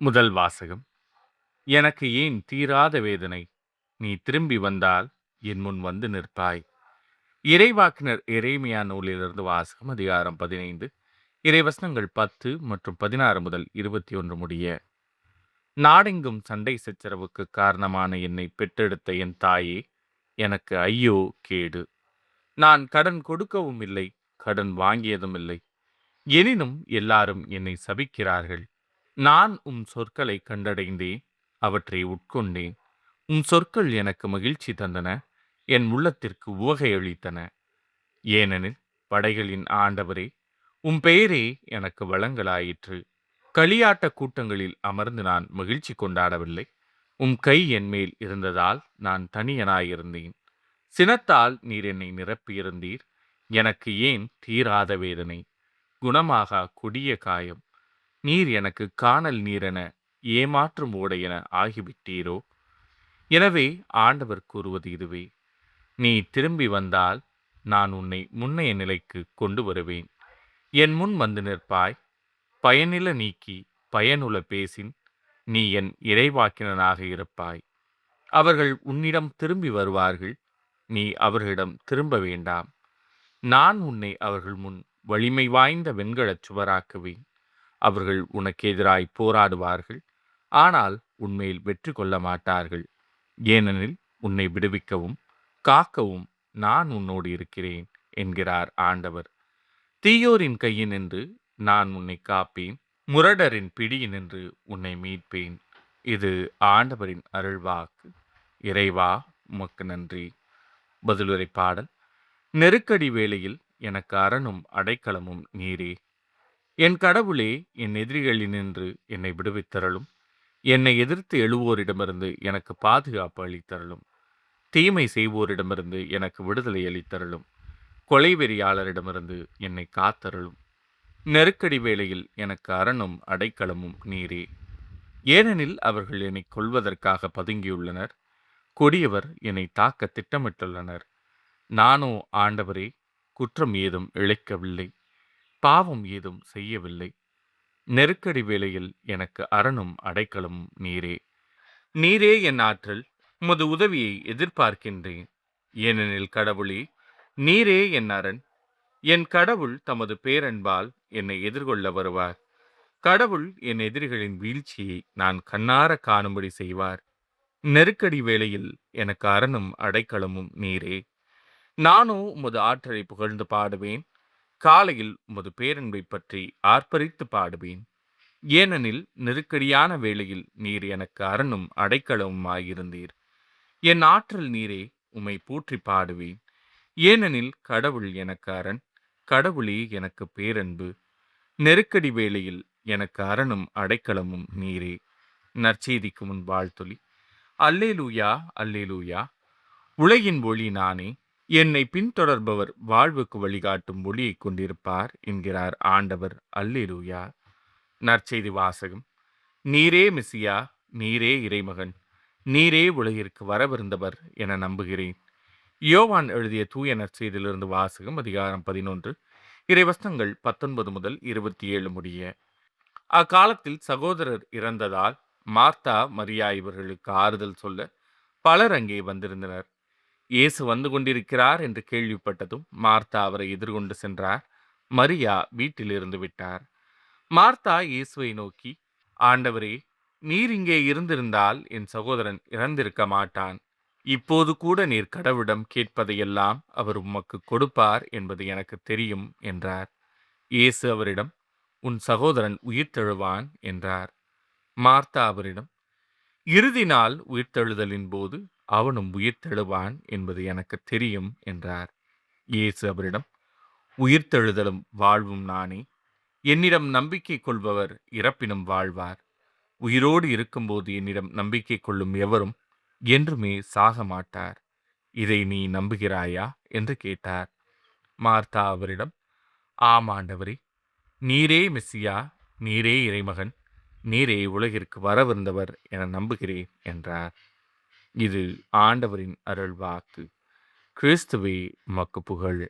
முதல் வாசகம். எனக்கு ஏன் தீராத வேதனை? நீ திரும்பி வந்தால் என் முன் வந்து நிற்பாய். இறைவாக்கினர் எரேமியா நூலிலிருந்து வாசகம். அதிகாரம் 15 இறைவசனங்கள் 10 மற்றும் 16 முதல் 21 முடிய. நாடெங்கும் சண்டை சச்சரவுக்கு காரணமான என்னை பெற்றெடுத்த என் தாயே, எனக்கு ஐயோ கேடு! நான் கடன் கொடுக்கவும் இல்லை, கடன் வாங்கியதும் இல்லை. எனினும் எல்லாரும் என்னை சபிக்கிறார்கள். நான் சொற்களை கண்டடைந்தேன், அவற்றை உட்கொண்டேன். சொற்கள் எனக்கு மகிழ்ச்சி தந்தன, என் உள்ளத்திற்கு உவகையளித்தன. ஏனெனில் படைகளின் ஆண்டவரே, பெயரே எனக்கு வளங்களாயிற்று. களியாட்ட கூட்டங்களில் அமர்ந்து நான் மகிழ்ச்சி கொண்டாடவில்லை. கை என்மேல் இருந்ததால் நான் தனியனாயிருந்தேன். சினத்தால் நீர் என்னை நிரப்பியிருந்தீர். எனக்கு ஏன் தீராத வேதனை? குணமாகா கொடிய காயம். நீர் எனக்கு காணல் நீரென ஏமாற்றும் ஓடையென ஆகிவிட்டீரோ? எனவே ஆண்டவர் கூறுவது இதுவே: நீ திரும்பி வந்தால் நான் உன்னை முன்னைய நிலைக்கு கொண்டு வருவேன். என் முன் வந்து நிற்பாய். பயனில நீக்கி பயனுள்ள பேசின் நீ என் இறைவாக்கினனாக இருப்பாய். அவர்கள் உன்னிடம் திரும்பி வருவார்கள், நீ அவர்களிடம் திரும்ப வேண்டாம். நான் உன்னை அவர்கள் முன் வலிமை வாய்ந்த வெண்கலச் சுவராக்குவேன். அவர்கள் உனக்கு எதிராய் போராடுவார்கள், ஆனால் உன்மேல் வெற்றி கொள்ள மாட்டார்கள். ஏனெனில் உன்னை விடுவிக்கவும் காக்கவும் நான் உன்னோடு இருக்கிறேன் என்கிறார் ஆண்டவர். தீயோரின் கையினின்று நான் உன்னை காப்பேன், முரடரின் பிடியினின்று உன்னை மீட்பேன். இது ஆண்டவரின் அருள்வாக்கு. இறைவா, உமக்கு நன்றி. பதிலுரை பாடல். நெருக்கடி வேளையில் எனக்கு அரணும் அடைக்கலமும் நீரே. என் கடவுளே, என் எதிரிகளினின்று என்னை விடுவித்தருளும். என்னை எதிர்த்து எழுவோரிடமிருந்து எனக்கு பாதுகாப்பு அளித்தருளும். தீமை செய்வோரிடமிருந்து எனக்கு விடுதலை அளித்தருளும். கொலைவெறியாளரிடமிருந்து என்னை காத்தருளும். நெருக்கடி வேளையில் எனக்கு அரணும் அடைக்கலமும் நீரே. ஏனெனில் அவர்கள் என்னை கொல்வதற்காக பதுங்கியுள்ளனர். கொடியவர் என்னை தாக்க திட்டமிட்டுள்ளனர். நானோ ஆண்டவரே, குற்றம் ஏதும் இழைக்கவில்லை, பாவம் ஏதும் செய்யவில்லை. நெருக்கடி வேளையில் எனக்கு அரணும் அடைக்கலமும் நீரே. நீரே என் ஆற்றல், உமது உதவியை எதிர்பார்க்கின்றேன். ஏனெனில் கடவுளே, நீரே என் அரண். என் கடவுள் தமது பேரன்பால் என்னை எதிர்கொள்ள வருவார். கடவுள் என் எதிரிகளின் வீழ்ச்சியை நான் கண்ணார காணும்படி செய்வார். நெருக்கடி வேளையில் எனக்கு அரணும் அடைக்கலமும் நீரே. நானோ உமது ஆற்றலை புகழ்ந்து பாடுவேன். காலையில் உமது பேரன்பை பற்றி ஆர்ப்பரித்து பாடுவேன். ஏனெனில் நெருக்கடியான வேளையில் நீர் எனக்கு அரணும் அடைக்கலமுமாயிருந்தீர். என் ஆற்றல் நீரே, உம்மை போற்றி பாடுவேன். ஏனெனில் கடவுள் எனக்கு அரண், கடவுளே எனக்கு பேரன்பு. நெருக்கடி வேளையில் எனக்கு அரணும் அடைக்கலமும் நீரே. நற்செய்திக்கு முன் வாழ்த்துளி. அல்லேலூயா, அல்லேலூயா. உலகின் ஒளி நானே. என்னை பின்தொடர்பவர் வாழ்வுக்கு வழிகாட்டும் ஒளியை கொண்டிருப்பார் என்கிறார் ஆண்டவர். அல்லேலூயா. நற்செய்தி வாசகம். நீரே மெசியா, நீரே இறைமகன், நீரே உலகிற்கு வரவிருந்தவர் என நம்புகிறேன். யோவான் எழுதிய தூய நற்செய்தியிலிருந்து வாசகம். அதிகாரம் 11 இறைவசனங்கள் 19 முதல் 27 முடிய. அக்காலத்தில் சகோதரர் இறந்ததால் மார்த்தா மரியா இவர்களுக்கு ஆறுதல் சொல்ல பலர் அங்கே வந்திருந்தனர். இயேசு வந்து கொண்டிருக்கிறார் என்று கேள்விப்பட்டதும் மார்த்தா அவரை எதிர்கொண்டு சென்றார். மரியா வீட்டில் இருந்து விட்டார். மார்த்தா இயேசுவை நோக்கி, ஆண்டவரே, நீர் இங்கே இருந்திருந்தால் என் சகோதரன் இறந்திருக்க மாட்டான். இப்போது கூட நீர் கடவுளிடம் கேட்பதையெல்லாம் அவர் உமக்கு கொடுப்பார் என்பது எனக்கு தெரியும் என்றார். இயேசு அவரிடம், உன் சகோதரன் உயிர்த்தெழுவான் என்றார். மார்த்தா அவரிடம், இறுதி நாள் உயிர்த்தெழுதலின் போது அவனும் உயிர்த்தெழுவான் என்பது எனக்கு தெரியும் என்றார். இயேசு அவரிடம், உயிர்த்தெழுதலும் வாழ்வும் நானே. என்னிடம் நம்பிக்கை கொள்பவர் இறப்பினும் வாழ்வார். உயிரோடு இருக்கும்போது என்னிடம் நம்பிக்கை கொள்ளும் எவரும் என்றுமே சாக மாட்டார். இதை நீ நம்புகிறாயா என்று கேட்டார். மார்த்தா அவரிடம், ஆம் ஆண்டவரே, நீரே மெசியா, நீரே இறைமகன், நீரே உலகிற்கு வரவிருந்தவர் என நம்புகிறேன் என்றார். இது ஆண்டவரின் அருள்வாக்கு. கிறிஸ்துவே உமக்கு புகழ்.